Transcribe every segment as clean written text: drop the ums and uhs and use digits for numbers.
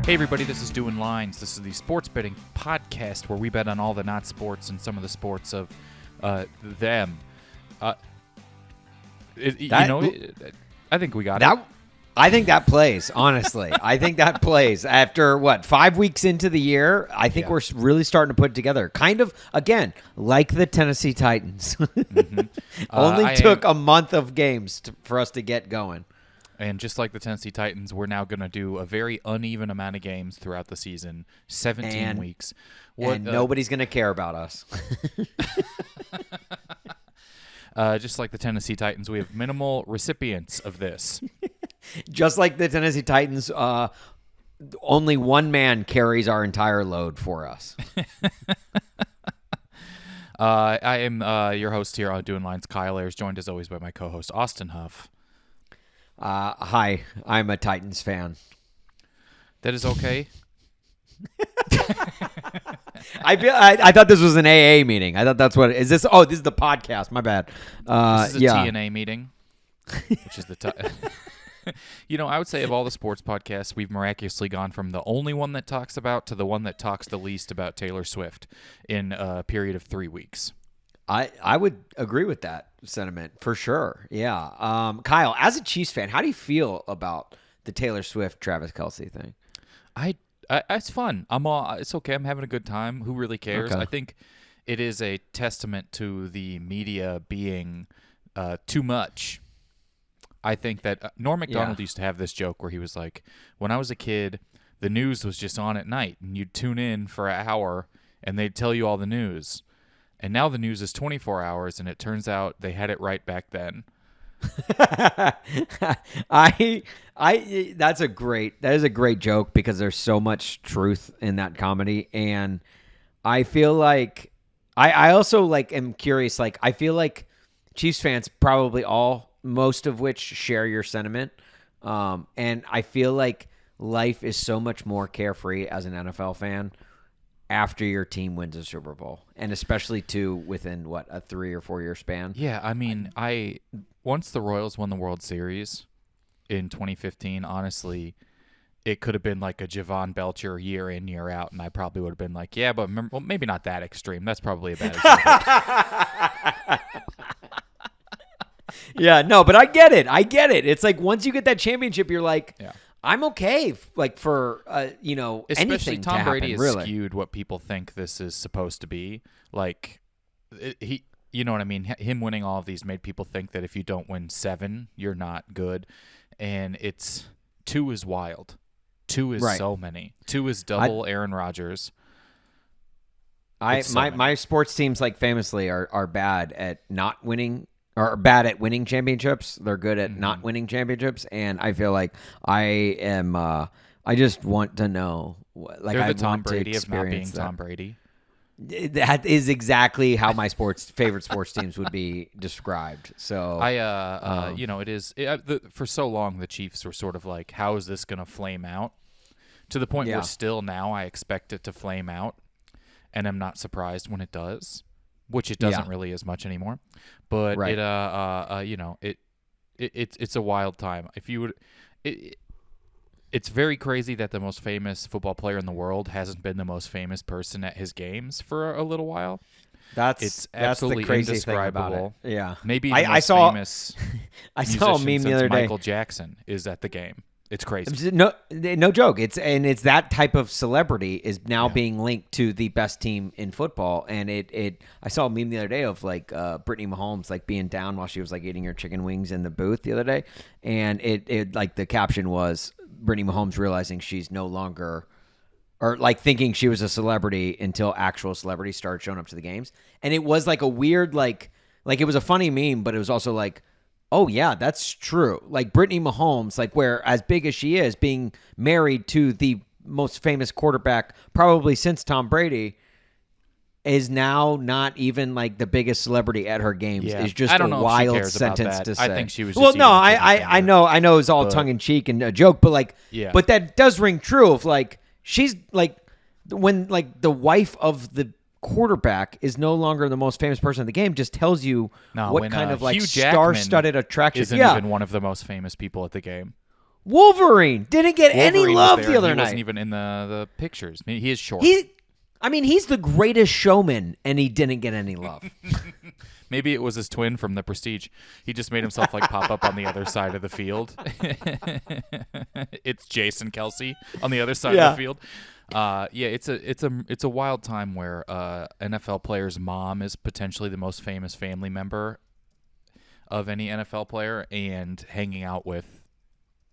Hey everybody, this is Doing Lines. This is the sports betting podcast where we bet on all the not sports and some of the sports of them. I think we got it. I think that plays, honestly. I think that plays. After, 5 weeks into the year, I think we're really starting to put it together. Kind of, again, like the Tennessee Titans. Mm-hmm. Only took a month of games for us to get going. And just like the Tennessee Titans, we're now going to do a very uneven amount of games throughout the season, 17 weeks. And nobody's going to care about us. Just like the Tennessee Titans, we have minimal recipients of this. Just like the Tennessee Titans, only one man carries our entire load for us. I am your host here on Doing Lines, Kyle Ayers, joined as always by my co-host, Austin Huff. Hi, I'm a Titans fan. That is okay. I thought this was an AA meeting. I thought that's what is this. Oh, this is the podcast. My bad. This is a TNA meeting, which is the. I would say of all the sports podcasts, we've miraculously gone from the only one that talks about to the one that talks the least about Taylor Swift in a period of 3 weeks. I would agree with that sentiment for sure. Yeah. Kyle, as a Chiefs fan, how do you feel about the Taylor Swift Travis Kelce thing? It's fun. It's okay. I'm having a good time. Who really cares? Okay. I think it is a testament to the media being too much. I think that Norm Macdonald used to have this joke where he was like, when I was a kid, the news was just on at night, and you'd tune in for an hour, and they'd tell you all the news. And now the news is 24 hours, and it turns out they had it right back then. That is a great joke because there's so much truth in that comedy, and I feel like I also am curious. I feel like Chiefs fans probably most of which share your sentiment, and I feel like life is so much more carefree as an NFL fan after your team wins a Super Bowl, and especially within a 3 or 4 year span. Yeah, I mean, once the Royals won the World Series in 2015, honestly, it could have been like a Javon Belcher year in, year out, and I probably would have been like, yeah, but maybe not that extreme. That's probably a bad example. Yeah, no, but I get it. It's like once you get that championship, you're like, I'm okay, for especially anything Tom to Brady happen, has really. skewed what people think this is supposed to be. He, you know what I mean? Him winning all of these made people think that if you don't win 7, you're not good, and 2 is wild. 2 is so many. 2 is double Aaron Rodgers. My sports teams famously are bad at not winning. Are bad at winning championships. They're good at not winning championships, and I feel like I am. I just want to know. They're the Tom Brady of not being Tom Brady. That is exactly how my favorite sports teams would be described. So it is. For so long, the Chiefs were sort of like, how is this going to flame out? To the point where still now I expect it to flame out, and I'm not surprised when it does. Which it doesn't really as much anymore, but it's a wild time. It's very crazy that the most famous football player in the world hasn't been the most famous person at his games for a little while. That's absolutely the crazy indescribable. Thing about it. Yeah, maybe the most famous. I saw a meme the other day. Michael Jackson is at the game. It's crazy. No joke. It's that type of celebrity is now being linked to the best team in football. And I saw a meme the other day of Brittany Mahomes being down while she was eating her chicken wings in the booth the other day, and it the caption was Brittany Mahomes realizing she's no longer, or thinking she was a celebrity until actual celebrities started showing up to the games, and it was a weird it was a funny meme, but it was also oh, yeah, that's true. Brittany Mahomes, where as big as she is, being married to the most famous quarterback probably since Tom Brady, is now not even the biggest celebrity at her games. Is just a wild sentence to say. I think she was. Well, no, I know it's all tongue in cheek and a joke, but but that does ring true. Of she's when the wife of the quarterback is no longer the most famous person in the game, just tells you what kind of Hugh star-studded attraction. Isn't even one of the most famous people at the game. Wolverine didn't get any love the other night. He wasn't even in the pictures. I mean, he is short. He's the greatest showman, and he didn't get any love. Maybe it was his twin from The Prestige. He just made himself pop up on the other side of the field. It's Jason Kelsey on the other side of the field. It's a wild time where NFL player's mom is potentially the most famous family member of any NFL player and hanging out with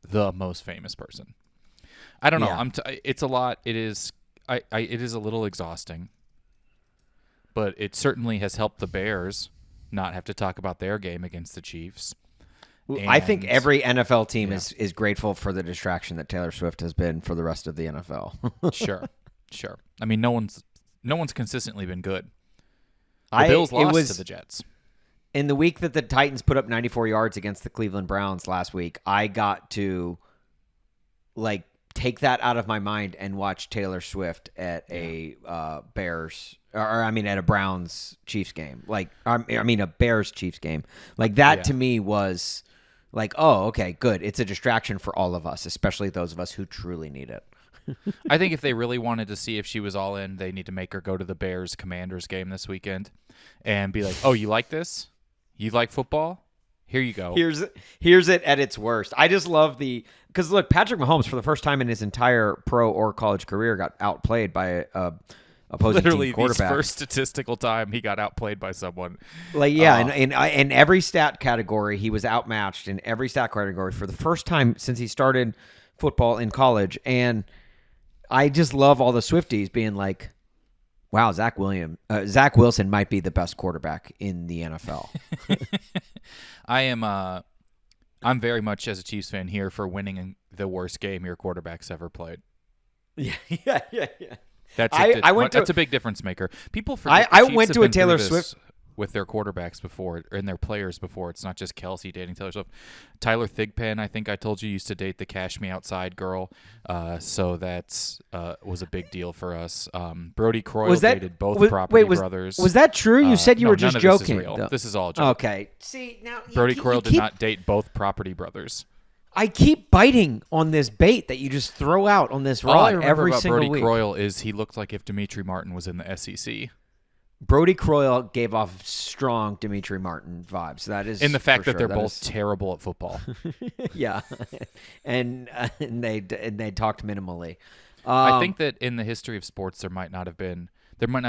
the most famous person. I don't know. It's a lot. It is. It is a little exhausting, but it certainly has helped the Bears not have to talk about their game against the Chiefs. I think every NFL team is grateful for the distraction that Taylor Swift has been for the rest of the NFL. Sure. I mean, no one's consistently been good. The Bills lost to the Jets. In the week that the Titans put up 94 yards against the Cleveland Browns last week, I got to take that out of my mind and watch Taylor Swift at a at a Browns Chiefs game. A Bears Chiefs game. To me was oh, okay, good. It's a distraction for all of us, especially those of us who truly need it. I think if they really wanted to see if she was all in, they need to make her go to the Bears Commanders game this weekend and be like, "Oh, you like this? You like football? Here you go." Here's it at its worst. I just love because look, Patrick Mahomes for the first time in his entire pro or college career got outplayed by a opposing literally team quarterback. The first statistical time he got outplayed by someone. In every stat category he was outmatched in every stat category for the first time since he started football in college. And I just love all the Swifties being like, wow, Zach Wilson might be the best quarterback in the NFL. I'm very much, as a Chiefs fan, here for winning the worst game your quarterback's ever played. Yeah. That's a big difference maker. People forget I went to a Taylor Swift with their quarterbacks before and their players before. It's not just Kelsey dating Taylor Swift. Tyler Thigpen, I think I told you, used to date the Cash Me Outside girl. So that's was a big deal for us. Brody Croyle dated both Property Brothers. Was that true? You said you were just joking. This is all joke. Okay. See, now Brody Croyle did not date both Property Brothers. I keep biting on this bait that you just throw out on this rod every single week. Brody Croyle is he looked like if Dimitri Martin was in the SEC. Brody Croyle gave off strong Dimitri Martin vibes. That is in the fact that they're both terrible at football. Yeah, and they talked minimally. I think that in the history of sports, there might not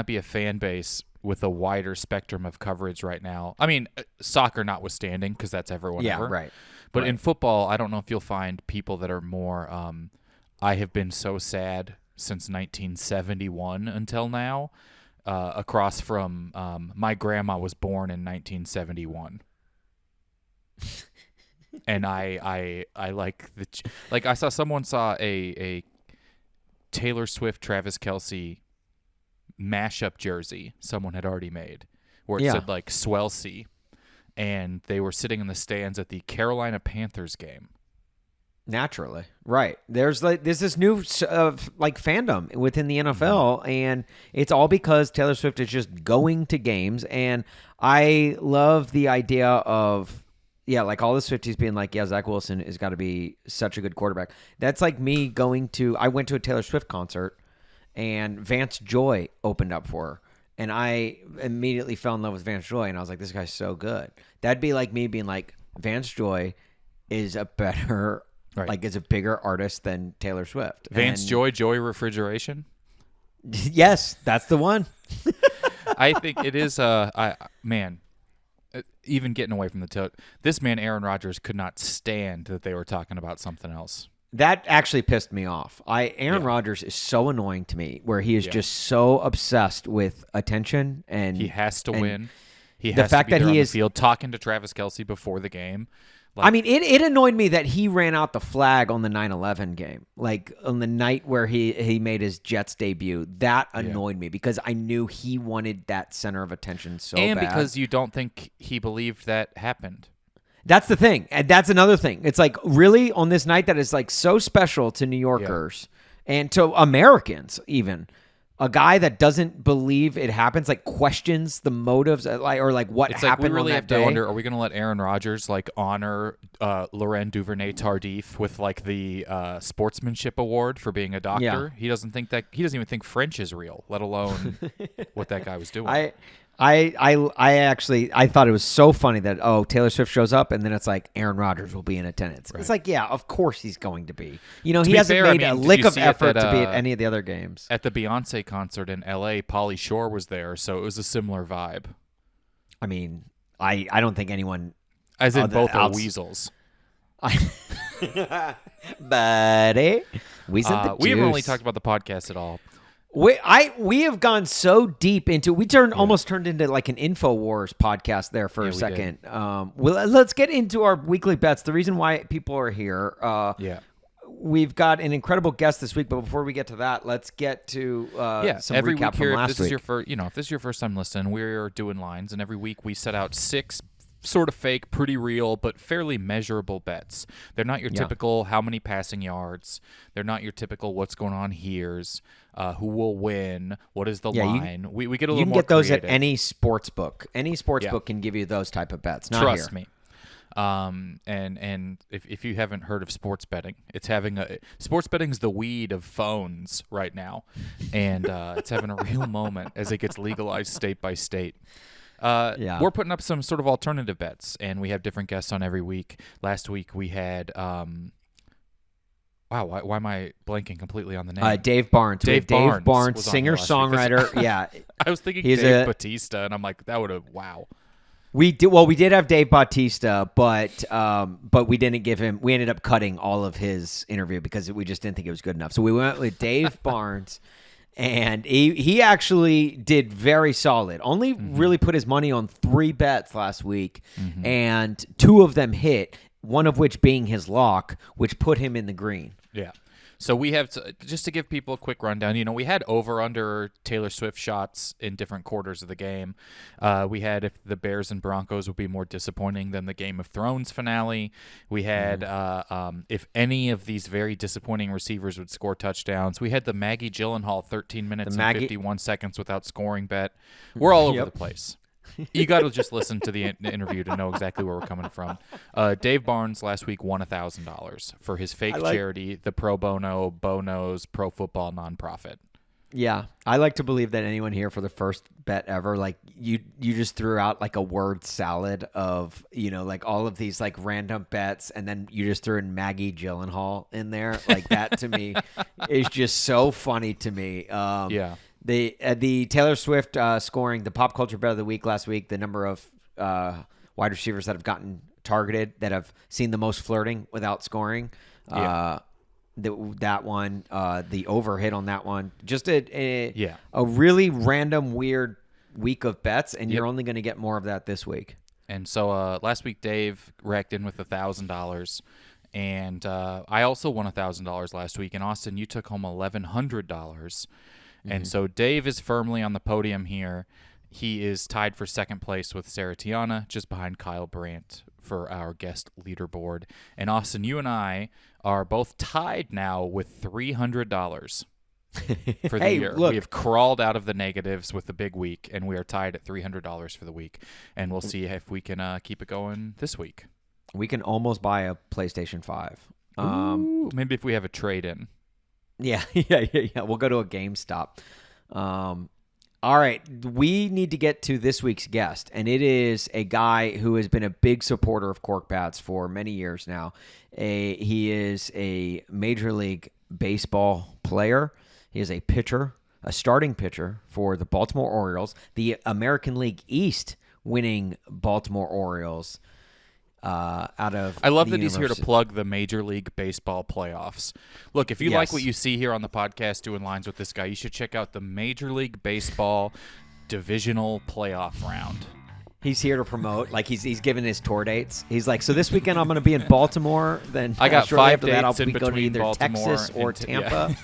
be a fan base with a wider spectrum of coverage right now. I mean, soccer notwithstanding, because that's everyone ever. Right. But in football, I don't know if you'll find people that are more. I have been so sad since 1971 until now. Across from my grandma was born in 1971, and I I saw someone saw a Taylor Swift Travis Kelce mashup jersey someone had already made where it said Swelsey, and they were sitting in the stands at the Carolina Panthers game. Naturally, right. There's this new fandom within the NFL, and it's all because Taylor Swift is just going to games. And I love the idea of all the Swifties being like, Zach Wilson has got to be such a good quarterback. That's like me I went to a Taylor Swift concert, and Vance Joy opened up for her, and I immediately fell in love with Vance Joy, and I was like, this guy's so good. That'd be like me being like, Vance Joy is a better. Right. Is a bigger artist than Taylor Swift. Vance Joy Refrigeration? Yes, that's the one. I think it is, even getting away from this man, Aaron Rodgers, could not stand that they were talking about something else. That actually pissed me off. Aaron Rodgers is so annoying to me, where he is just so obsessed with attention. And he has to win. He has to be there on the field talking to Travis Kelce before the game. It annoyed me that he ran out the flag on the 9/11 game, on the night where he made his Jets debut. That annoyed me because I knew he wanted that center of attention so bad. And because you don't think he believed that happened. That's the thing. And that's another thing. It's really on this night that is so special to New Yorkers and to Americans even. a guy that doesn't believe it happens, like questions the motives, or what it's happened like we really on have that day. to wonder: are we going to let Aaron Rodgers honor Laurent Duvernay-Tardif with the sportsmanship award for being a doctor? Yeah. He doesn't even think French is real, let alone what that guy was doing. I thought it was so funny that Taylor Swift shows up and then it's like Aaron Rodgers will be in attendance. Right. It's like, yeah, of course he's going to be. He be hasn't fair, made a lick of effort that, to be at any of the other games. At the Beyonce concert in L.A., Pauly Shore was there, so it was a similar vibe. I mean, I don't think anyone, as in both are weasels. Buddy, we haven't really talked about the podcast at all. We have gone so deep into almost turned into like an InfoWars podcast there for a second. Let's get into our weekly bets. The reason why people are here. We've got an incredible guest this week, but before we get to that, let's get to some every recap week here, from last if this week. if this is your first time listening, we're doing lines, and every week we set out 6 sort of fake, pretty real, but fairly measurable bets. They're not your typical how many passing yards. They're not your typical what's going on here's, who will win, what is the line. We get a little more You can get those creative. at any sports book. Any sports book can give you those type of bets. Not Trust here. me. And if you haven't heard of sports betting, sports betting's the weed of phones right now, and it's having a real moment as it gets legalized state by state. We're putting up some sort of alternative bets, and we have different guests on every week. Last week we had why am I blanking completely on the name? Dave Barnes. Dave Barnes, singer-songwriter. Yeah. I was thinking Dave Bautista, and I'm like, that would have, wow. We did have Dave Bautista, but we didn't give him. We ended up cutting all of his interview because we just didn't think it was good enough. So we went with Dave Barnes, and he actually did very solid. Only really put his money on 3 bets last week, and 2 of them hit. One of which being his lock, which put him in the green. Yeah. So we have just to give people a quick rundown. We had over/under Taylor Swift shots in different quarters of the game. We had if the Bears and Broncos would be more disappointing than the Game of Thrones finale. We had if any of these very disappointing receivers would score touchdowns. We had the Maggie Gyllenhaal 13 minutes and 51 seconds without scoring bet. We're all over the place. You got to just listen to the interview to know exactly where we're coming from. Dave Barnes last week won $1,000 for his fake charity, the Pro Bono Bono's Pro Football nonprofit. Yeah, I like to believe that anyone here for the first bet ever, like you just threw out like a word salad of like all of these like random bets, and then you just threw in Maggie Gyllenhaal in there. Like that to me is just so funny to me. The Taylor Swift scoring the pop culture bet of the week last week, the number of wide receivers that have gotten targeted that have seen the most flirting without scoring. That one, the over hit on that one. Just a really random, weird week of bets, and you're only going to get more of that this week. And so last week, Dave racked in with $1,000. And I also won $1,000 last week. And Austin, you took home $1,100. And so Dave is firmly on the podium here. He is tied for second place with Sarah Tiana, just behind Kyle Brandt for our guest leaderboard. And Austin, you and I are both tied now with $300 for the year. Look. We have crawled out of the negatives with the big week, and we are tied at $300 for the week. And we'll see if we can keep it going this week. We can almost buy a PlayStation 5. Maybe if we have a trade-in. Yeah. We'll go to a GameStop. All right, we need to get to this week's guest, and it is a guy who has been a big supporter of Cork Bats for many years now. He is a Major League Baseball player. He is a pitcher, a starting pitcher for the Baltimore Orioles, the American League East winning Baltimore Orioles. I love that he's here to plug the Major League Baseball playoffs. Look, if you like what you see here on the podcast doing lines with this guy, you should check out the Major League Baseball divisional playoff round. He's here to promote. Like he's giving his tour dates. He's like, so this weekend I'm going to be in Baltimore. Then I got 5 dates that, I'll in be going to either Baltimore Texas or Tampa.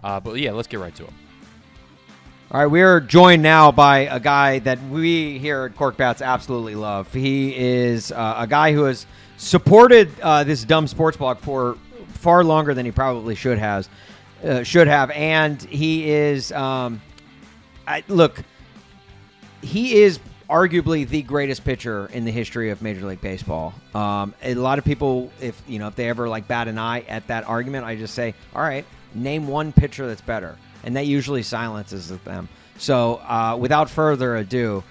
But yeah, let's get right to him. All right, we're joined now by a guy that we here at Cork Bats absolutely love. He is a guy who has supported this dumb sports blog for far longer than he probably should have. And he is he is arguably the greatest pitcher in the history of Major League Baseball. A lot of people, if they ever like bat an eye at that argument, I just say, all right, name one pitcher that's better, and that usually silences them. So without further ado,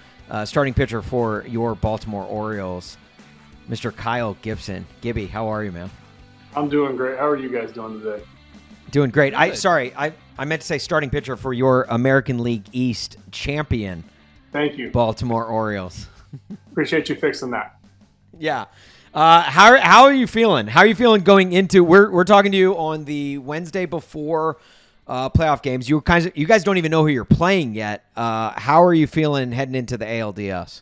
starting pitcher for your Baltimore Orioles, Mr. Kyle Gibson. Gibby, how are you, man? I'm doing great. How are you guys doing today? Doing great. I meant to say starting pitcher for your American League East champion. Thank you. Baltimore Orioles. Appreciate you fixing that. Yeah. How are you feeling? How are you feeling going into? We're talking to you on the Wednesday before playoff games. You guys don't even know who you're playing yet. How are you feeling heading into the ALDS?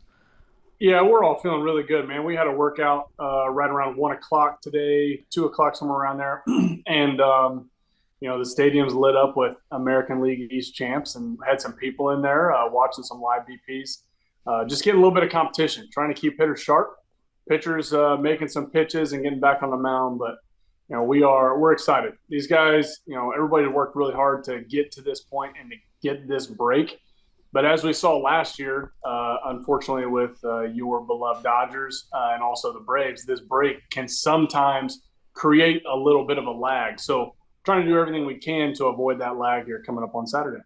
Yeah, we're all feeling really good, man. We had a workout right around 1 o'clock today, 2 o'clock, somewhere around there, and the stadium's lit up with American League East champs, and had some people in there watching some live BPs. Just getting a little bit of competition, trying to keep hitters sharp, pitchers making some pitches and getting back on the mound. But we're excited. These guys, everybody worked really hard to get to this point and to get this break. But as we saw last year, unfortunately with your beloved Dodgers and also the Braves, this break can sometimes create a little bit of a lag. So trying to do everything we can to avoid that lag here coming up on Saturday.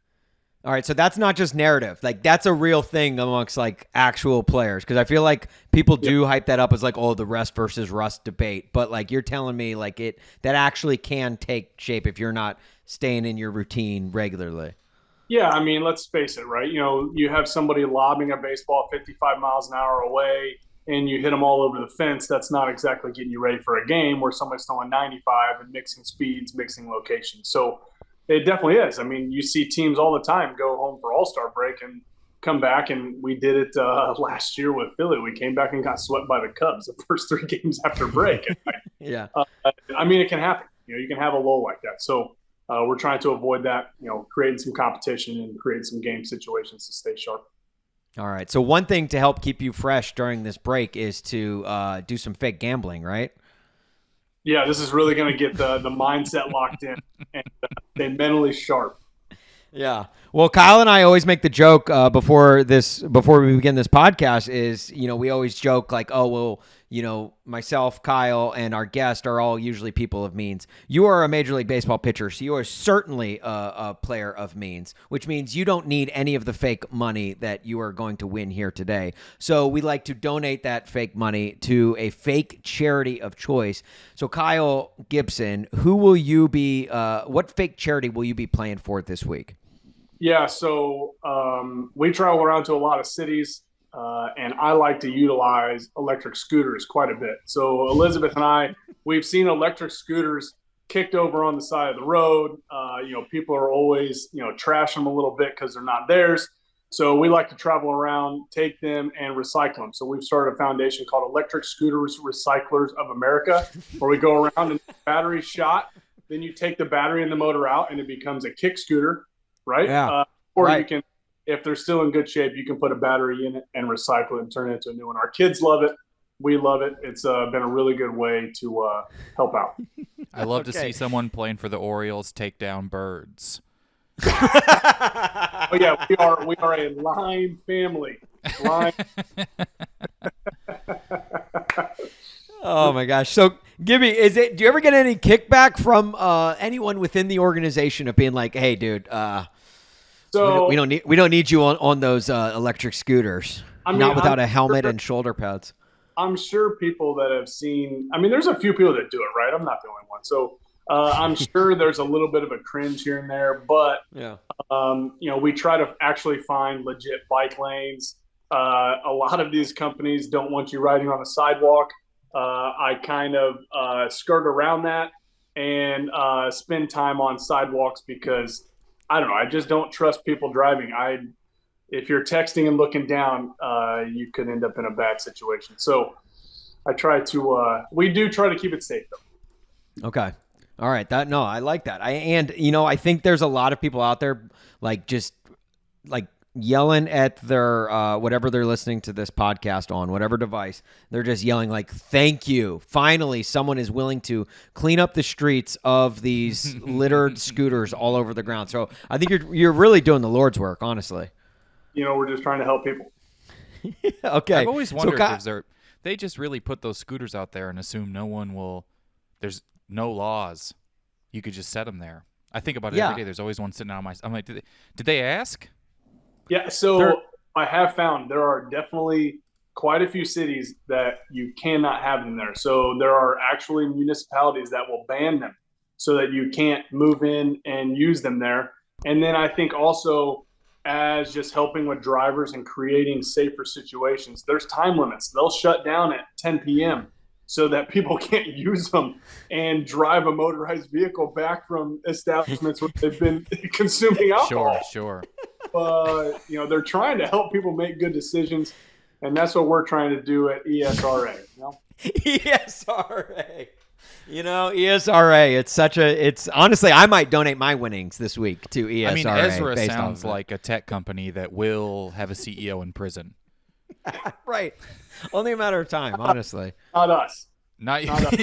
All right, so that's not just narrative. Like, that's a real thing amongst, like, actual players. Because I feel like people do hype that up as, like, the rest versus rust debate. But, like, you're telling me, like, that actually can take shape if you're not staying in your routine regularly. Yeah, I mean, let's face it, right? You have somebody lobbing a baseball 55 miles an hour away, and you hit them all over the fence. That's not exactly getting you ready for a game where somebody's throwing 95 and mixing speeds, mixing locations. So it definitely is. I mean, you see teams all the time go home for All-Star break and come back, and we did it last year with Philly. We came back and got swept by the Cubs the first 3 games after break. Yeah. I mean, it can happen. You can have a lull like that. So we're trying to avoid that, creating some competition and creating some game situations to stay sharp. All right. So one thing to help keep you fresh during this break is to do some fake gambling, right? Yeah, this is really going to get the mindset locked in and stay mentally sharp. Yeah. Well, Kyle and I always make the joke before we begin this podcast is, we always joke like, oh, well, myself, Kyle, and our guest are all usually people of means. You are a Major League Baseball pitcher, so you are certainly a player of means, which means you don't need any of the fake money that you are going to win here today. So we like to donate that fake money to a fake charity of choice. So Kyle Gibson, what fake charity will you be playing for this week? Yeah, so we travel around to a lot of cities, and I like to utilize electric scooters quite a bit. So Elizabeth and I, we've seen electric scooters kicked over on the side of the road. People are always, trashing them a little bit because they're not theirs. So we like to travel around, take them, and recycle them. So we've started a foundation called Electric Scooters Recyclers of America, where we go around and the battery's shot. Then you take the battery and the motor out, and it becomes a kick scooter. Right? Yeah. You can, if they're still in good shape, you can put a battery in it and recycle it and turn it into a new one. Our kids love it. We love it. It's been a really good way to help out. I love to see someone playing for the Orioles take down birds. Oh yeah, we are a Lime family. Lime. Oh my gosh! So, Gibby, do you ever get any kickback from anyone within the organization of being like, "Hey, dude, we don't need you on those electric scooters, not without a helmet and shoulder pads." I'm sure people that have seen. I mean, there's a few people that do it, right? I'm not the only one. So I'm sure there's a little bit of a cringe here and there, but yeah, we try to actually find legit bike lanes. A lot of these companies don't want you riding on a sidewalk. I kind of skirt around that and spend time on sidewalks because, I don't know, I just don't trust people driving. If you're texting and looking down, you could end up in a bad situation. So we do try to keep it safe, though. Okay. All right. I like that. I think there's a lot of people out there, like, just like yelling at their whatever they're listening to this podcast on, whatever device. They're just yelling like, "Thank you! Finally, someone is willing to clean up the streets of these littered scooters all over the ground." So I think you're really doing the Lord's work, honestly. We're just trying to help people. Okay. I've always wondered if they just really put those scooters out there and assume no one will. There's no laws. You could just set them there. I think about it every day. There's always one sitting on my. I'm like, did they ask? Yeah. So I have found there are definitely quite a few cities that you cannot have them there. So there are actually municipalities that will ban them so that you can't move in and use them there. And then I think also as just helping with drivers and creating safer situations, there's time limits. They'll shut down at 10 p.m. so that people can't use them and drive a motorized vehicle back from establishments where they've been consuming alcohol. Sure. They're trying to help people make good decisions, and that's what we're trying to do at ESRA. ESRA. ESRA. It's honestly, I might donate my winnings this week to ESRA. I mean, Ezra sounds like a tech company that will have a CEO in prison. Right. Only a matter of time, honestly. Not us. Not us.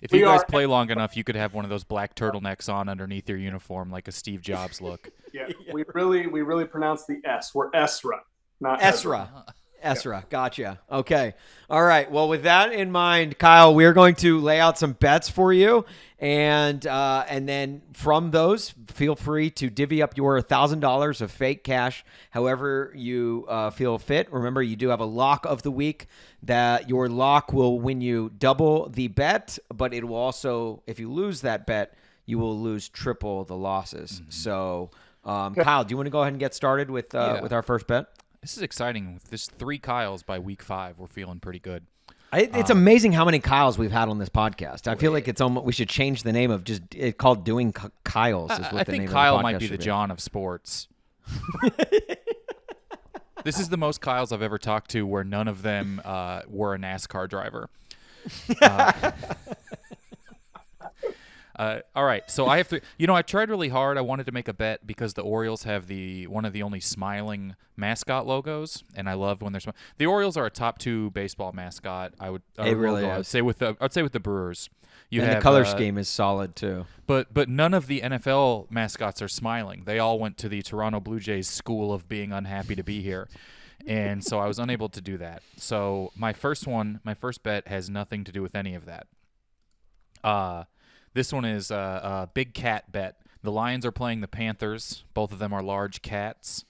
If you guys play long enough, you could have one of those black turtlenecks on underneath your uniform, like a Steve Jobs look. Yeah, we really pronounce the S. We're Esra, not Esra. Esra, gotcha. Okay. All right. Well, with that in mind, Kyle, we're going to lay out some bets for you, and then from those, feel free to divvy up your $1,000 of fake cash however you feel fit. Remember, you do have a lock of the week. That your lock will win you double the bet, but it will also, if you lose that bet, you will lose triple the losses. Mm-hmm. So, Kyle, do you want to go ahead and get started with our first bet? This is exciting. With this 3 Kyles by week 5, we're feeling pretty good. It's amazing how many Kyles we've had on this podcast. I feel like it's almost we should change the name of it called Doing Kyles. Is what I the think name Kyle of the might be should the John of sports. This is the most Kyles I've ever talked to where none of them were a NASCAR driver. All right, so I have to. I tried really hard. I wanted to make a bet because the Orioles have one of the only smiling mascot logos, and I love when they're smiling. The Orioles are a top 2 baseball mascot. I'd say with the Brewers. The color scheme is solid too. But none of the NFL mascots are smiling. They all went to the Toronto Blue Jays school of being unhappy to be here. And so I was unable to do that. So my first bet has nothing to do with any of that. This one is a big cat bet. The Lions are playing the Panthers. Both of them are large cats.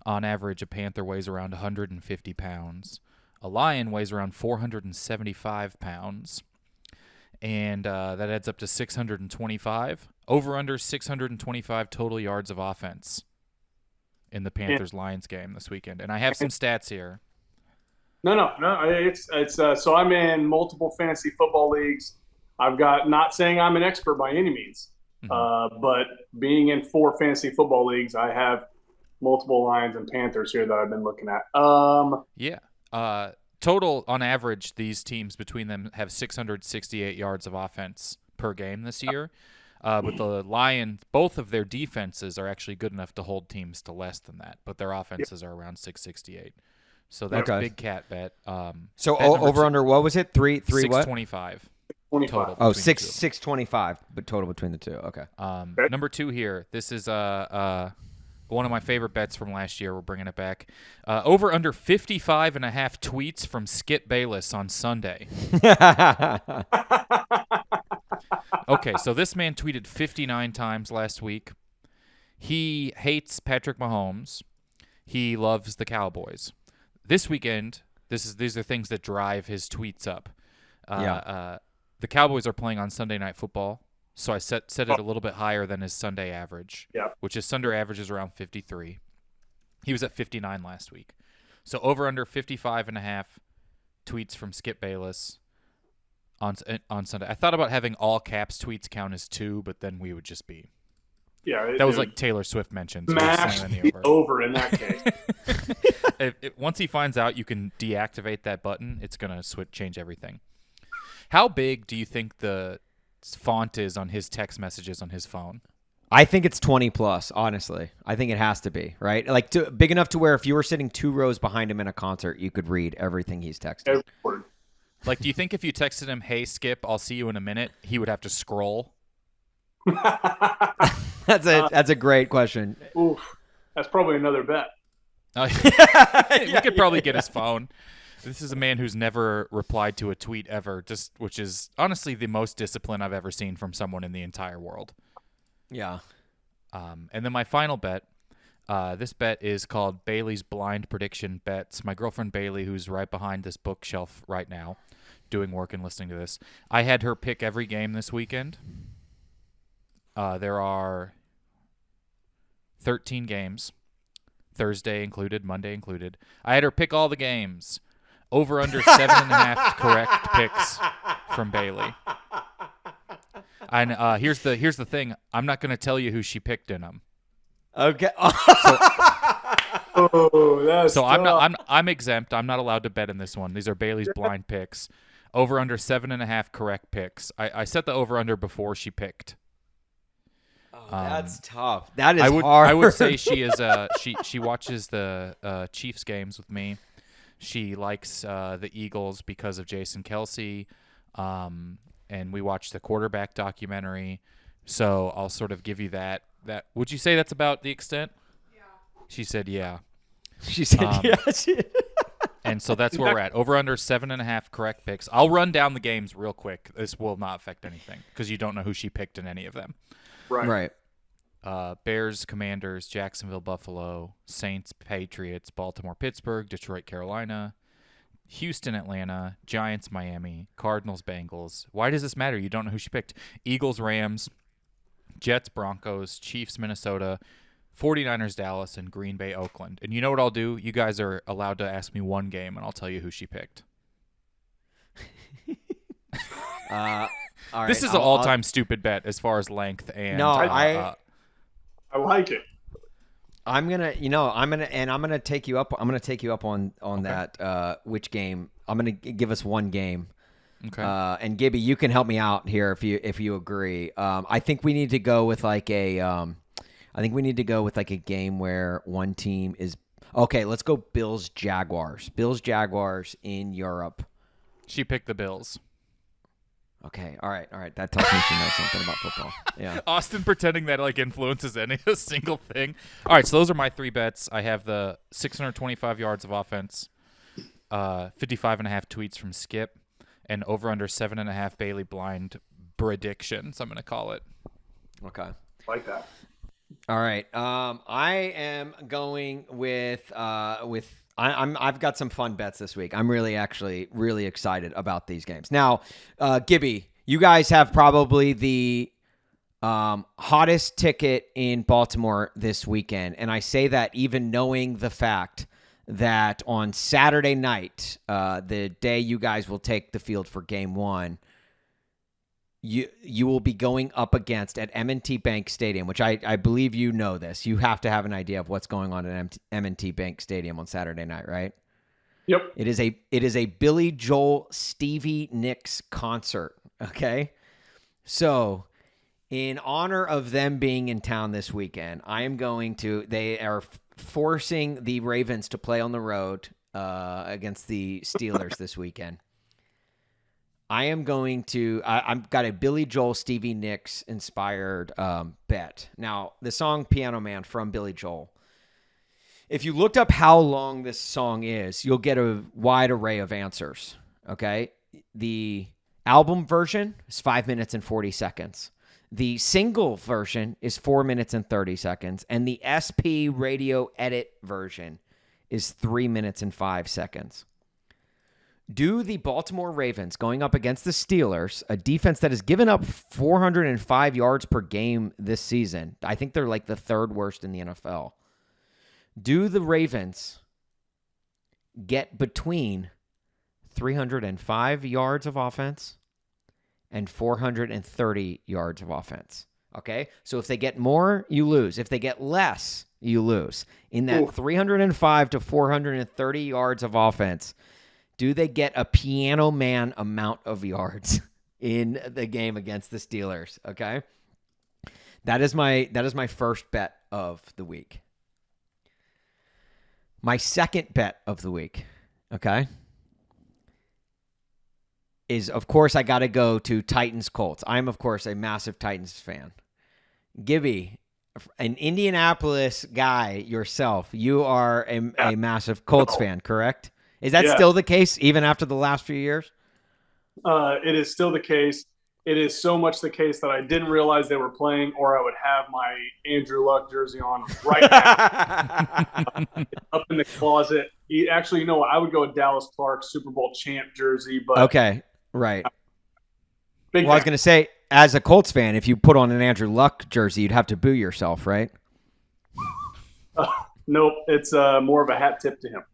On average, a panther weighs around 150 pounds. A lion weighs around 475 pounds. And that adds up to 625. Over under 625 total yards of offense in the Panthers-Lions game this weekend. And I have some stats here. No. It's so I'm in multiple fantasy football leagues. I've got, not saying I'm an expert by any means, but being in 4 fantasy football leagues, I have multiple Lions and Panthers here that I've been looking at. Total, on average, these teams between them have 668 yards of offense per game this year. But the Lions, both of their defenses are actually good enough to hold teams to less than that, but their offenses are around 668. So that's a big cat bet. So over under, what was it? 3 what? 625. 25. Oh, 625, but total between the two. Okay. Number 2 here. This is one of my favorite bets from last year. We're bringing it back. Over under 55 and a half tweets from Skip Bayless on Sunday. Okay, so this man tweeted 59 times last week. He hates Patrick Mahomes. He loves the Cowboys. This weekend, these are things that drive his tweets up. The Cowboys are playing on Sunday Night Football, so I set it a little bit higher than his Sunday average, which his Sunday average is around 53. He was at 59 last week. So over under 55 and a half tweets from Skip Bayless on Sunday. I thought about having all caps tweets count as 2, but then we would just be. Yeah, that was like Taylor Swift mentioned. Smash over in that case. Once he finds out you can deactivate that button, it's going to change everything. How big do you think the font is on his text messages on his phone? I think it's 20 plus, honestly. I think it has to be, right? Like big enough to where if you were sitting 2 rows behind him in a concert, you could read everything he's texting. Every word. Like, do you think if you texted him, "Hey Skip, I'll see you in a minute," he would have to scroll? That's a great question. Oof. That's probably another bet. We could probably get his phone. This is a man who's never replied to a tweet ever, which is honestly the most discipline I've ever seen from someone in the entire world. Yeah. And then my final bet, this bet is called Bailey's Blind Prediction Bets. My girlfriend Bailey, who's right behind this bookshelf right now, doing work and listening to this, I had her pick every game this weekend. There are 13 games, Thursday included, Monday included. I had her pick all the games. Over under 7.5 correct picks from Bailey. And here's the thing. I'm not going to tell you who she picked in them. Okay. So I'm exempt. I'm not allowed to bet in this one. These are Bailey's blind picks. Over under 7.5 correct picks. I set the over under before she picked. That's tough. That is hard. I would say she is she watches the Chiefs games with me. She likes the Eagles because of Jason Kelce, and we watched the quarterback documentary. So I'll sort of give you that. Would you say that's about the extent? Yeah. She said, yeah. She said, yes. And so that's where we're at. Over under 7.5 correct picks. I'll run down the games real quick. This will not affect anything because you don't know who she picked in any of them. Right. Bears, Commanders, Jacksonville, Buffalo, Saints, Patriots, Baltimore, Pittsburgh, Detroit, Carolina, Houston, Atlanta, Giants, Miami, Cardinals, Bengals. Why does this matter? You don't know who she picked. Eagles, Rams, Jets, Broncos, Chiefs, Minnesota, 49ers, Dallas, and Green Bay, Oakland. And you know what I'll do? You guys are allowed to ask me one game, and I'll tell you who she picked. All right, this is an all-time stupid bet as far as length and. No, I like it. I'm gonna take you up. I'm gonna take you up on okay. That. Which game? I'm gonna give us one game. Okay. And Gibby, you can help me out here if you agree. I think we need to go with like a. I think we need to go with like a game where one team is okay. Let's go Bills Jaguars. Bills Jaguars in Europe. She picked the Bills. Okay, all right. That tells me she knows something about football. Yeah. Austin pretending that like influences a single thing. All right, so those are my 3 bets. I have the 625 yards of offense, 55.5 tweets from Skip, and over under 7.5 Bailey blind predictions. I'm gonna call it. Okay. Like that. All right. I am going with I've got some fun bets this week. I'm really excited about these games. Now, Gibby, you guys have probably the hottest ticket in Baltimore this weekend. And I say that even knowing the fact that on Saturday night, the day you guys will take the field for game 1, you will be going up against at M&T Bank Stadium, which I believe you know this. You have to have an idea of what's going on at M&T Bank Stadium on Saturday night, right? Yep. It is a Billy Joel Stevie Nicks concert, okay? So, in honor of them being in town this weekend, they are forcing the Ravens to play on the road against the Steelers this weekend. I've got a Billy Joel, Stevie Nicks inspired bet. Now, the song Piano Man from Billy Joel. If you looked up how long this song is, you'll get a wide array of answers, okay? The album version is 5 minutes and 40 seconds. The single version is 4 minutes and 30 seconds. And the SP radio edit version is 3 minutes and 5 seconds. Do the Baltimore Ravens going up against the Steelers, a defense that has given up 405 yards per game this season? I think they're like the 3rd worst in the NFL. Do the Ravens get between 305 yards of offense and 430 yards of offense? Okay? So if they get more, you lose. If they get less, you lose. In that 305 to 430 yards of offense, do they get a Piano Man amount of yards in the game against the Steelers? Okay. That is my first bet of the week. My second bet of the week, okay, is, of course, I got to go to Titans-Colts. I'm, of course, a massive Titans fan. Gibby, an Indianapolis guy yourself, you are a massive Colts fan, correct? Is that still the case even after the last few years? It is still the case. It is so much the case that I didn't realize they were playing, or I would have my Andrew Luck jersey on right now. Up in the closet. Actually, you know what? I would go with Dallas Clark's Super Bowl champ jersey. But okay, right. I was going to say, as a Colts fan, if you put on an Andrew Luck jersey, you'd have to boo yourself, right? Nope. It's more of a hat tip to him.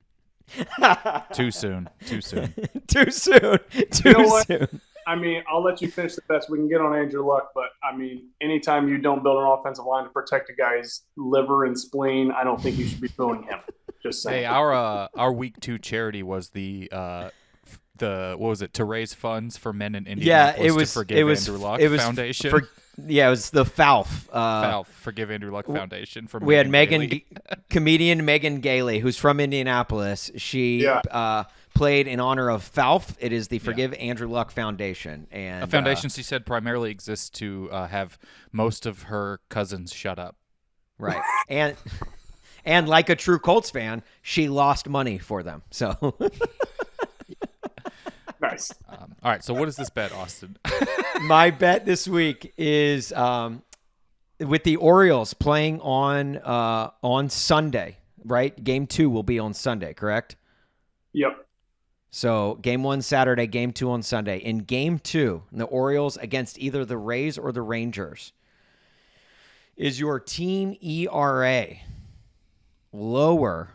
Too soon. Too soon. Too soon. Too soon. I mean, I'll let you finish the best. We can get on Andrew Luck, but I mean, anytime you don't build an offensive line to protect a guy's liver and spleen, I don't think you should be booing him. Just saying. Hey, our week 2 charity was the what was it, to raise funds for men in Indianapolis to forgive Andrew Luck Foundation. It was the FALF. Forgive Andrew Luck Foundation. We had comedian Megan Gailey, who's from Indianapolis. She played in honor of FALF. It is the Forgive Andrew Luck Foundation. And a foundation, she said, primarily exists to have most of her cousins shut up. Right. And like a true Colts fan, she lost money for them. So nice. All right. So what is this bet, Austin? My bet this week is with the Orioles playing on Sunday, right? Game 2 will be on Sunday, correct? Yep. So game 1 Saturday, game 2 on Sunday. In game 2, the Orioles against either the Rays or the Rangers, is your team ERA lower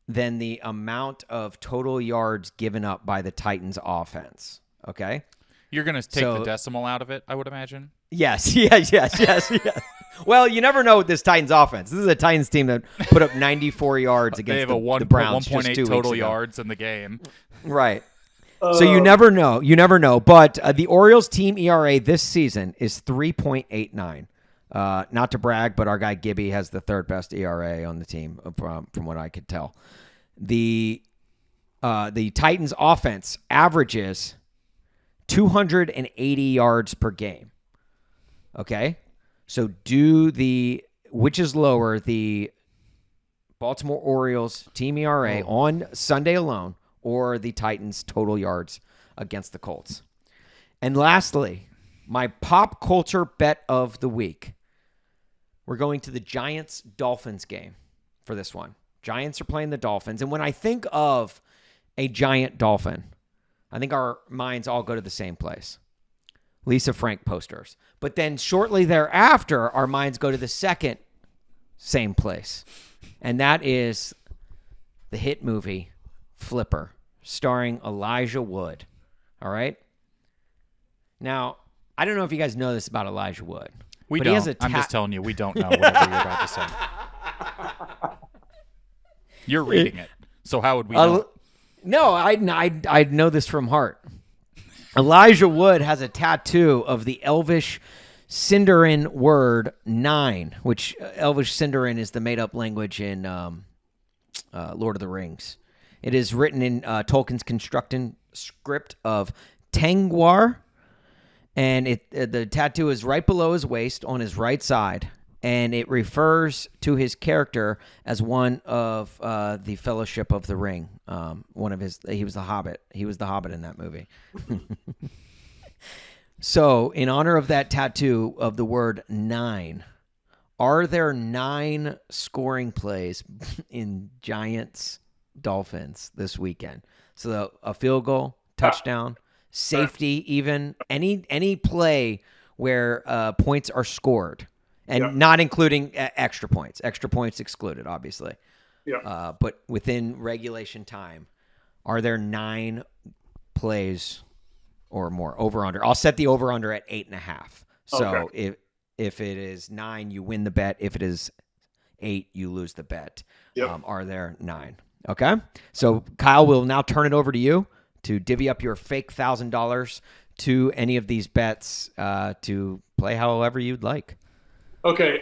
than the amount of total yards given up by the Titans offense? Okay. You're going to take the decimal out of it, I would imagine. Yes. Well, you never know with this Titans offense. This is a Titans team that put up 94 yards against the Browns. 1.8 total yards in the game. Right. So you never know. But the Orioles team ERA this season is 3.89. Not to brag, but our guy Gibby has the third best ERA on the team from what I could tell. The Titans offense averages 280 yards per game. Okay? So which is lower, the Baltimore Orioles team ERA on Sunday alone, or the Titans total yards against the Colts? And lastly, my pop culture bet of the week. We're going to the Giants-Dolphins game for this one. Giants are playing the Dolphins. And when I think of a giant dolphin, I think our minds all go to the same place. Lisa Frank posters. But then shortly thereafter, our minds go to the second same place. And that is the hit movie Flipper, starring Elijah Wood. All right? Now, I don't know if you guys know this about Elijah Wood. We don't. I'm just telling you, we don't know whatever you're about to say. You're reading it. So how would we know? No, I know this from heart. Elijah Wood has a tattoo of the Elvish Sindarin word 9, which Elvish Sindarin is the made-up language in Lord of the Rings. It is written in Tolkien's constructed script of Tengwar, and the tattoo is right below his waist on his right side, and it refers to his character as one of the Fellowship of the Ring. He was the Hobbit. He was the Hobbit in that movie. So, in honor of that tattoo of the word 9, are there 9 scoring plays in Giants-Dolphins this weekend? So, a field goal, touchdown, safety, even any play where points are scored, and not including extra points. Extra points excluded, obviously. Yeah. But within regulation time, are there 9 plays or more, over under? I'll set the over under at 8.5. So if it is 9, you win the bet. If it is 8, you lose the bet. Yep. Are there 9? Okay. So Kyle, will now turn it over to you to divvy up your fake $1,000 to any of these bets to play however you'd like. Okay.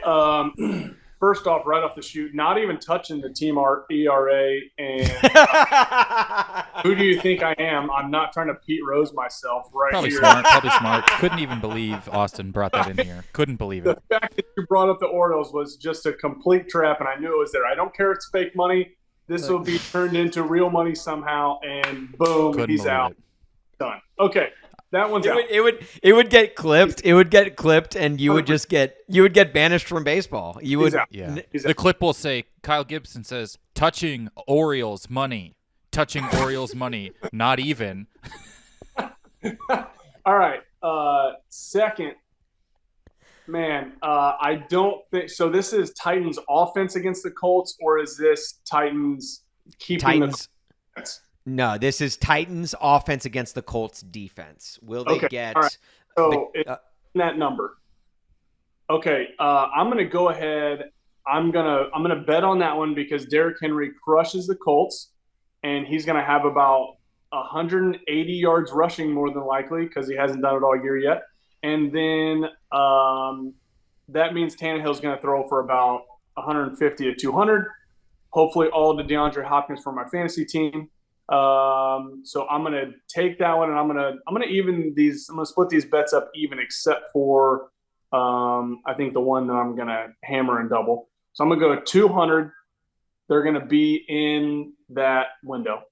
First off, right off the shoot, not even touching the team ERA. And who do you think I am? I'm not trying to Pete Rose myself right Probably here. smart. Probably smart. Couldn't even believe Austin brought that in here. Couldn't believe it. The fact that you brought up the Orioles was just a complete trap, and I knew it was there. I don't care if it's fake money. This will be turned into real money somehow, and boom, he's out. Done. Okay. That one's out. It would get clipped. It would get clipped, and you would get banished from baseball. You would. Yeah. The clip will say Kyle Gibson says touching Orioles money, not even. All right. Second, man, I don't think so. This is Titans offense against the Colts, or is this Titans keeping the Colts? No, this is Titans offense against the Colts defense. Will they get? All right. So that number. Okay, I'm gonna go ahead. I'm gonna bet on that one because Derrick Henry crushes the Colts, and he's gonna have about 180 yards rushing more than likely because he hasn't done it all year yet. And then that means Tannehill's gonna throw for about 150 to 200. Hopefully, all to DeAndre Hopkins for my fantasy team. So I'm gonna take that one, and I'm gonna even these. I'm gonna split these bets up even, except for I think the one that I'm gonna hammer and double. So I'm gonna go 200. They're gonna be in that window.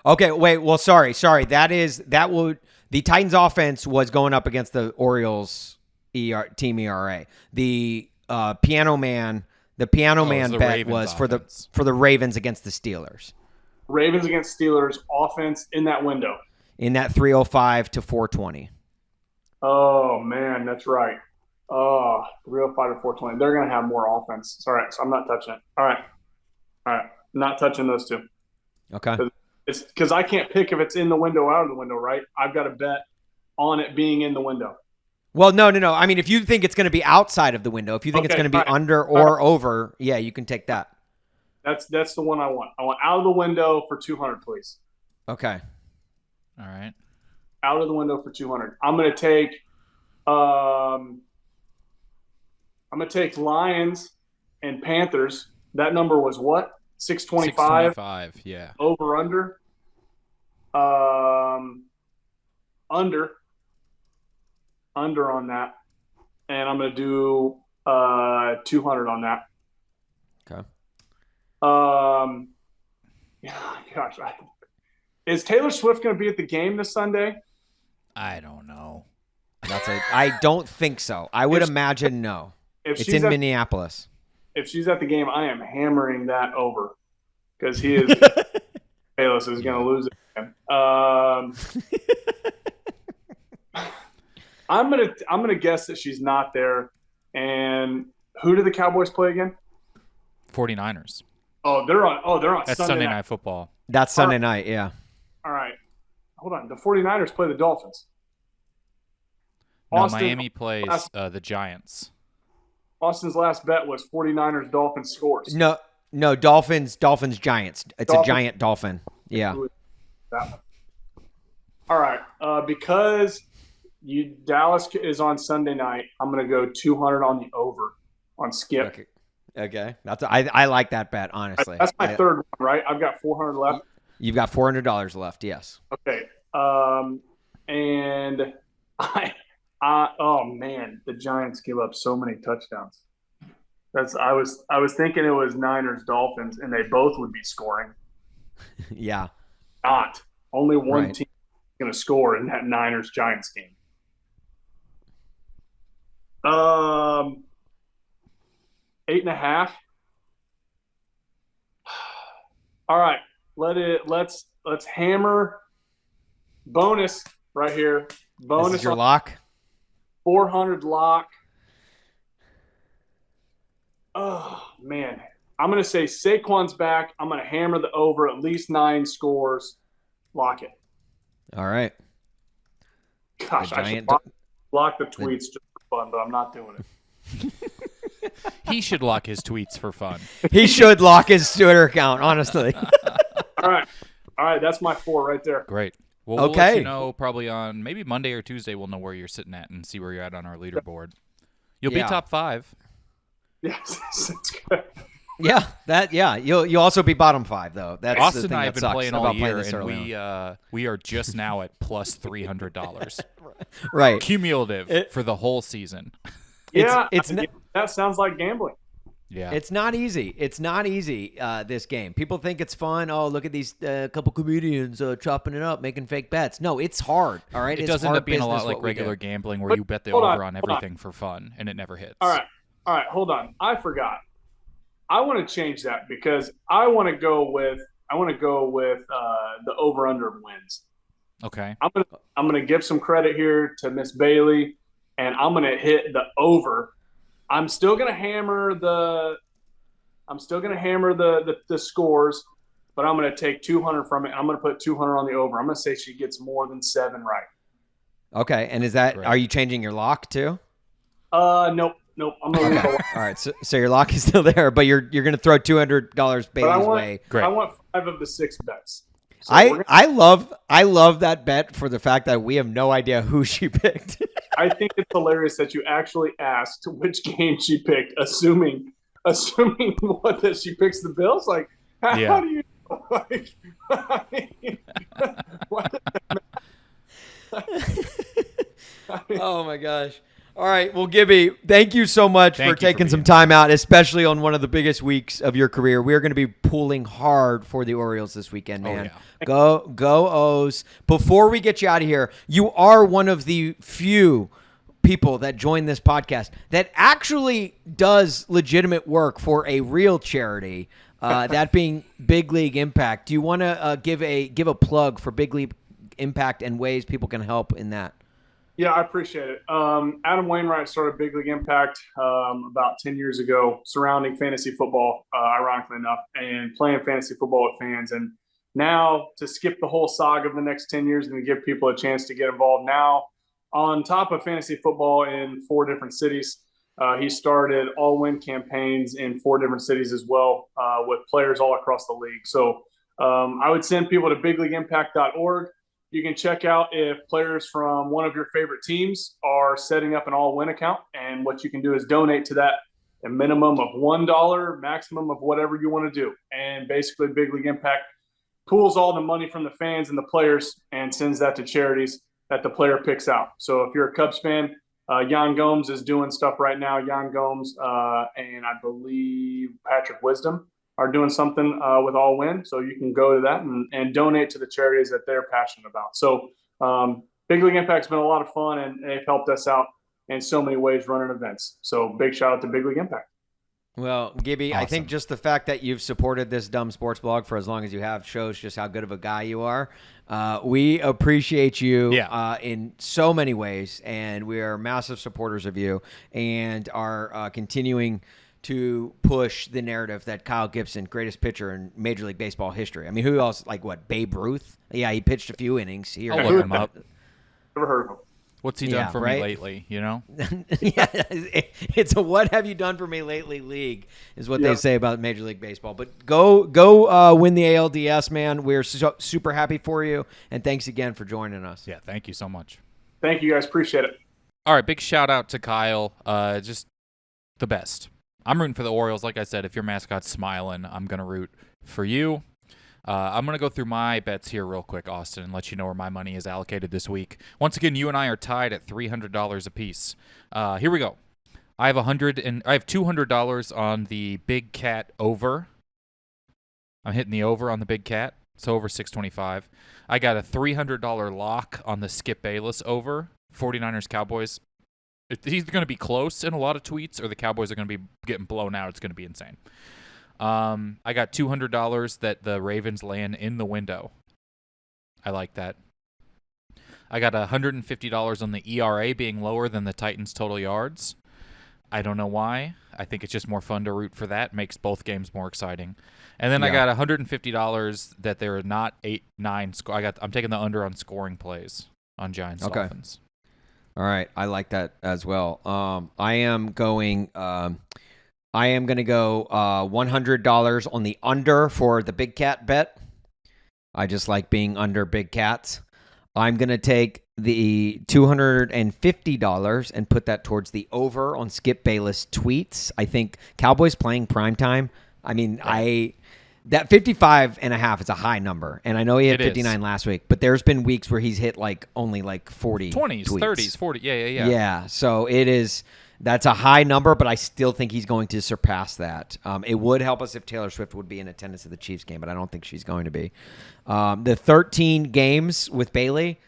Okay, wait. Well, sorry. The Titans offense was going up against the Orioles team ERA. The piano man bet was offense. for the Ravens against the Steelers. Ravens against Steelers offense in that window. In that 305 to 420. Oh, man, that's right. 305 to 420. They're going to have more offense. All right, so I'm not touching it. All right. Not touching those two. Okay. It's because I can't pick if it's in the window or out of the window, right? I've got to bet on it being in the window. Well, no. I mean, if you think it's going to be outside of the window, if you think it's going to be under or over, yeah, you can take that. That's the one I want. I want out of the window for 200, please. Okay. All right. Out of the window for 200. I'm gonna take Lions and Panthers. That number was what? 625. 625. Yeah. Over under. Under on that, and I'm gonna do 200 on that. Okay. Gosh, is Taylor Swift going to be at the game this Sunday? I don't know. I don't think so. I would imagine no. It's in Minneapolis. If she's at the game, I am hammering that over because he is. Taylor is going to lose it again. I'm gonna guess that she's not there. And who do the Cowboys play again? 49ers. Oh, they're on. That's Sunday night football. That's Sunday night, yeah. All right. Hold on. The 49ers play the Dolphins. No, Miami plays the Giants. Austin's last bet was 49ers Dolphins scores. No, Dolphins Giants. It's a giant dolphin. Yeah. All right. Because Dallas is on Sunday night, I'm going to go 200 on the over on Skip. Okay. I like that bet, honestly. That's my third one, right? I've got 400 left. You've got $400 left, yes. Okay. And oh man, the Giants give up so many touchdowns. I was thinking it was Niners Dolphins, and they both would be scoring. Yeah. Not. Only one team is going to score in that Niners Giants game. 8.5. All right, let's hammer bonus right here. Bonus this is your lock. 400 lock. Oh man, I'm gonna say Saquon's back. I'm gonna hammer the over at least 9 scores. Lock it. All right. Gosh, I should lock the tweets just for fun, but I'm not doing it. He should lock his tweets for fun. He should lock his Twitter account, honestly. All right, that's my 4 right there. Great. Well, we'll let you know probably on maybe Monday or Tuesday. We'll know where you're sitting at and see where you're at on our leaderboard. You'll be top 5. Yes, that's good. You'll also be bottom 5 though. That's Austin the thing and I have that been sucks playing about all year, this and early we are just now at plus $300 right. cumulative for the whole season. That sounds like gambling. Yeah, it's not easy. It's not easy. This game. People think it's fun. Oh, look at these couple comedians chopping it up, making fake bets. No, it's hard. All right, it it's does end hard up being a lot business like what we do. regular gambling, where you bet the hold over on, on everything for fun, and it never hits. All right, hold on. I forgot. I want to change that because I want to go with the over under wins. Okay. I'm gonna give some credit here to Miss Bailey, and I'm gonna hit the over. I'm still gonna hammer the scores, but I'm gonna take 200 from it. I'm gonna put 200 on the over. I'm gonna say she gets more than 7 right. Okay, and are you changing your lock too? Nope. I'm gonna leave all right, so your lock is still there, but you're gonna throw $200 Bailey's way. Great. I want 5 of the 6 bets. So I love that bet for the fact that we have no idea who she picked. I think it's hilarious that you actually asked which game she picked, assuming what that she picks the Bills. Like, how do you like? Oh my gosh. All right. Well, Gibby, thank you so much for taking some time out, especially on one of the biggest weeks of your career. We're going to be pulling hard for the Orioles this weekend, man. Go O's. Before we get you out of here, you are one of the few people that join this podcast that actually does legitimate work for a real charity, that being Big League Impact. Do you want to give a plug for Big League Impact and ways people can help in that? Yeah, I appreciate it. Adam Wainwright started Big League Impact about 10 years ago surrounding fantasy football, ironically enough, and playing fantasy football with fans. And now to skip the whole saga of the next 10 years and to give people a chance to get involved now, on top of fantasy football in 4 different cities, he started all-win campaigns in 4 different cities as well, with players all across the league. So I would send people to bigleagueimpact.org. You can check out if players from one of your favorite teams are setting up an all-win account, and what you can do is donate to that, a minimum of $1, maximum of whatever you want to do. And basically Big League Impact pools all the money from the fans and the players and sends that to charities that the player picks out. So if you're a Cubs fan, Jan Gomes is doing stuff right now. Jan Gomes and I believe Patrick Wisdom are doing something with All Win. So you can go to that and donate to the charities that they're passionate about. So Big League Impact's been a lot of fun, and they've helped us out in so many ways running events. So big shout out to Big League Impact. Well, Gibby, awesome. I think just the fact that you've supported this dumb sports blog for as long as you have shows just how good of a guy you are. We appreciate you in so many ways, and we are massive supporters of you and are continuing to push the narrative that Kyle Gibson, greatest pitcher in Major League Baseball history. I mean, who else? Like what? Babe Ruth? Yeah, he pitched a few innings here. I'll look him up. Never heard of him. What's he done for me lately, you know? Yeah, it's a what have you done for me lately league is what they say about Major League Baseball. But go win the ALDS, man. We're super happy for you, and thanks again for joining us. Yeah, thank you so much. Thank you, guys. Appreciate it. All right, big shout out to Kyle. Just the best. I'm rooting for the Orioles. Like I said, if your mascot's smiling, I'm going to root for you. I'm going to go through my bets here real quick, Austin, and let you know where my money is allocated this week. Once again, you and I are tied at $300 apiece. Here we go. I have $200 on the Big Cat over. I'm hitting the over on the Big Cat. So over 625. I got a $300 lock on the Skip Bayless over. 49ers Cowboys. He's going to be close in a lot of tweets, or the Cowboys are going to be getting blown out. It's going to be insane. I got $200 that the Ravens land in the window. I like that. I got $150 on the ERA being lower than the Titans' total yards. I don't know why. I think it's just more fun to root for that. Makes both games more exciting. And then I got $150 that there are not 8-9. I'm taking the under on scoring plays on Giants Dolphins. All right, I like that as well. I am going to go $100 on the under for the Big Cat bet. I just like being under big cats. I'm going to take the $250 and put that towards the over on Skip Bayless tweets. I think Cowboys playing primetime. I mean, that 55.5 is a high number. And I know he had 59 last week, but there's been weeks where he's hit only 40 20s, tweets. 30s, 40. Yeah. Yeah, so that's a high number, but I still think he's going to surpass that. It would help us if Taylor Swift would be in attendance at the Chiefs game, but I don't think she's going to be. The 13 games with Bailey,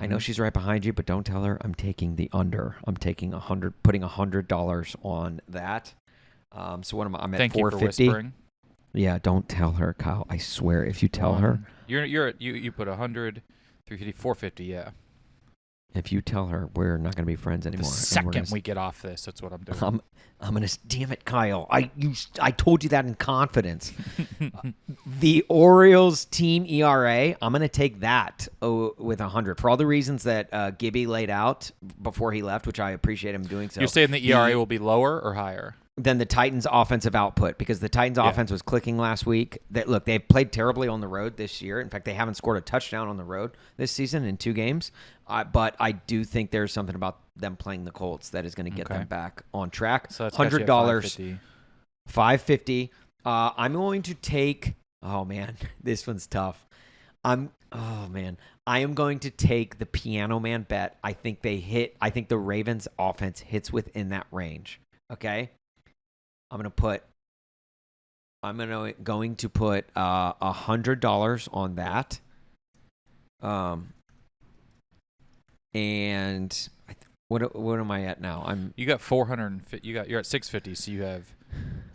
I know she's right behind you, but don't tell her I'm taking the under. I'm taking putting $100 on that. So what am I? I'm at Thank 450. you for whispering. Yeah, don't tell her, Kyle. I swear, if you tell her, you put 100, 350, 450. Yeah. If you tell her, we're not going to be friends anymore. The second we get off this, that's what I'm doing. I'm going to, damn it, Kyle. I told you that in confidence. The Orioles team ERA, I'm going to take that with 100 for all the reasons that Gibby laid out before he left, which I appreciate him doing so. You're saying the ERA will be lower or higher? Than the Titans' offensive output, because the Titans' offense was clicking last week. They've played terribly on the road this year. In fact, they haven't scored a touchdown on the road this season in 2 games. But I do think there's something about them playing the Colts that is going to get them back on track. So that's $100, $550. I'm going to take. Oh man, this one's tough. I am going to take the Piano Man bet. I think they hit. I think the Ravens' offense hits within that range. Okay. I'm going to put $100 on that. And what am I at now? You got 450. You're at 650, so you have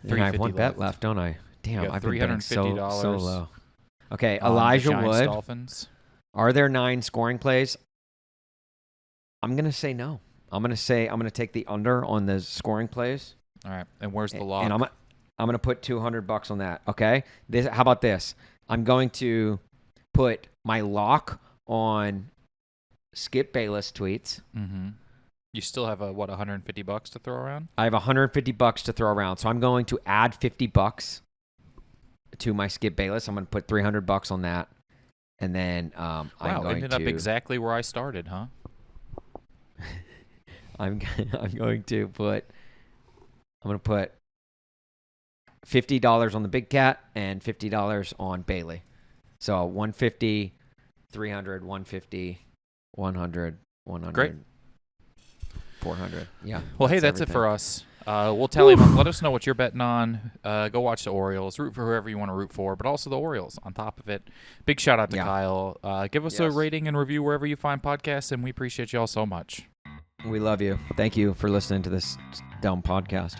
350 I have one bet left, don't I? Damn, I've been betting so low. Okay, Elijah Wood. Dolphins. Are there 9 scoring plays? I'm going to say no. I'm going to take the under on the scoring plays. All right, and where's the lock? And I'm going to put $200 on that. Okay, how about this? I'm going to put my lock on Skip Bayless tweets. Mm-hmm. You still have $150 to throw around? I have $150 to throw around, so I'm going to add $50 to my Skip Bayless. I'm going to put $300 on that, and then I'm going ended up exactly where I started, huh? I'm going to put $50 on the Big Cat and $50 on Bailey. So 150, 300, 150, 100, 100. Great. 400. Yeah. Well, hey, that's everything. It for us. We'll tell you. Let us know what you're betting on. Go watch the Orioles. Root for whoever you want to root for, but also the Orioles on top of it. Big shout out to Kyle. Give us a rating and review wherever you find podcasts, and we appreciate you all so much. We love you. Thank you for listening to this dumb podcast.